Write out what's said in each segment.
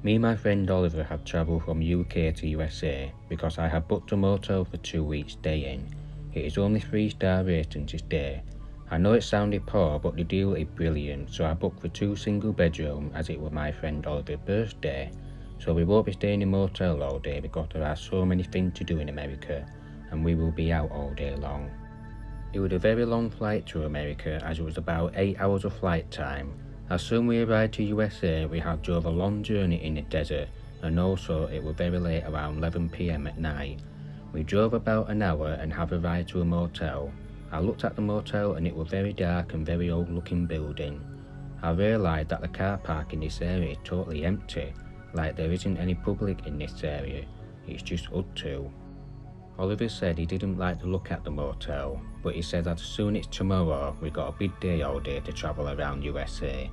Me and my friend Oliver had travelled from UK to USA because I had booked a motel for 2 weeks staying. It is only 3-star rating to stay. I know it sounded poor, but the deal is brilliant, so I booked for 2 single bedrooms as it was my friend Oliver's birthday. So we won't be staying in a motel all day because there are so many things to do in America and we will be out all day long. It was a very long flight to America as it was about 8 hours of flight time. As soon as we arrived to USA, we had drove a long journey in the desert, and also it was very late, around 11 PM at night. We drove about an hour and have arrived to a motel. I looked at the motel and it was very dark and very old looking building. I realised that the car park in this area is totally empty, like there isn't any public in this area, it's just us two. Oliver said he didn't like to look at the motel, but he said that as soon as it's tomorrow, we got a big day all day to travel around USA.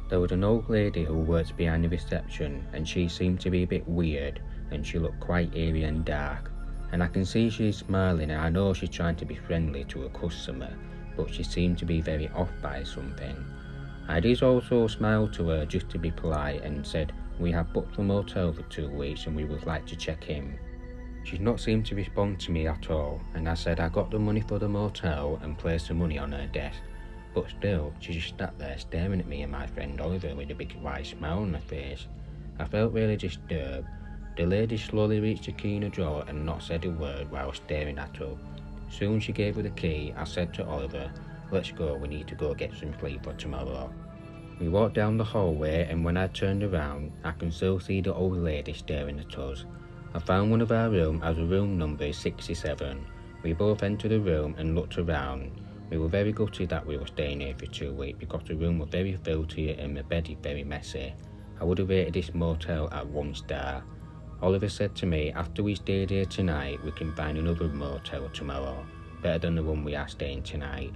There was an old lady who works behind the reception and she seemed to be a bit weird and she looked quite eerie and dark. And I can see she's smiling and I know she's trying to be friendly to a customer, but she seemed to be very off by something. I did also smile to her just to be polite and said we have booked the motel for 2 weeks and we would like to check in. She did not seem to respond to me at all, and I said I got the money for the motel and placed the money on her desk. But still, she just sat there staring at me and my friend Oliver with a big wide smile on her face. I felt really disturbed. The lady slowly reached the key in a drawer and not said a word while staring at her. Soon she gave her the key. I said to Oliver, "Let's go, we need to go get some sleep for tomorrow." We walked down the hallway and when I turned around, I can still see the old lady staring at us. I found one of our rooms as a room number is 67. We both entered the room and looked around. We were very gutted that we were staying here for 2 weeks because the room was very filthy and the bed is very messy. I would have rated this motel at 1 star. Oliver said to me, after we stayed here tonight, we can find another motel tomorrow, better than the one we are staying tonight.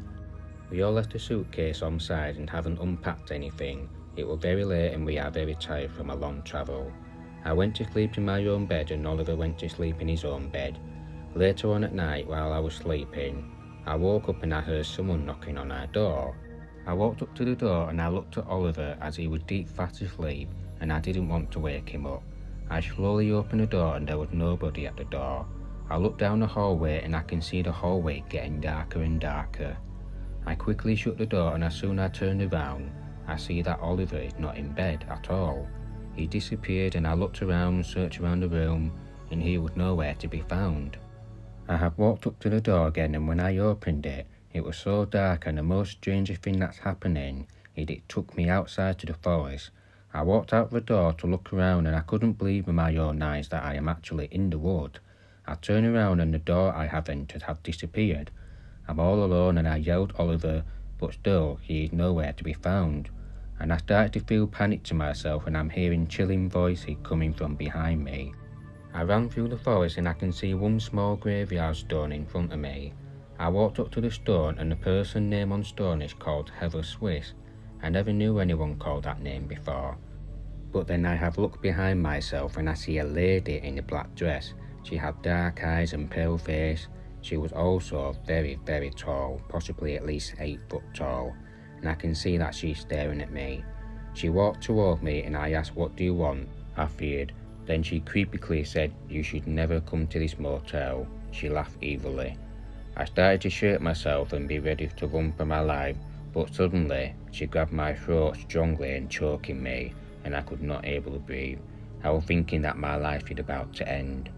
We all left the suitcase on side and haven't unpacked anything. It was very late and we are very tired from a long travel. I went to sleep in my own bed and Oliver went to sleep in his own bed. Later on at night, while I was sleeping, I woke up and I heard someone knocking on our door. I walked up to the door and I looked at Oliver as he was deep fast asleep and I didn't want to wake him up. I slowly opened the door and there was nobody at the door. I looked down the hallway and I can see the hallway getting darker and darker. I quickly shut the door and as soon as I turned around, I see that Oliver is not in bed at all. He disappeared and I looked around and searched around the room and he was nowhere to be found. I have walked up to the door again and when I opened it, it was so dark and the most strangest thing that's happening is it took me outside to the forest. I walked out the door to look around and I couldn't believe with my own eyes that I am actually in the wood. I turned around and the door I have entered had disappeared. I'm all alone and I yelled Oliver, but still he is nowhere to be found. And I started to feel panic to myself and I'm hearing chilling voices coming from behind me. I ran through the forest and I can see one small graveyard stone in front of me. I walked up to the stone and the person name on stone is called Heather Swiss. I never knew anyone called that name before. But then I have looked behind myself and I see a lady in a black dress. She had dark eyes and pale face. She was also very, very tall, possibly at least 8 foot tall. And I can see that she's staring at me. She walked toward me and I asked, "What do you want?" I feared. Then she creepily said, "You should never come to this motel." She laughed evilly. I started to shake myself and be ready to run for my life, but suddenly she grabbed my throat strongly and choking me, and I could not able to breathe. I was thinking that my life is about to end.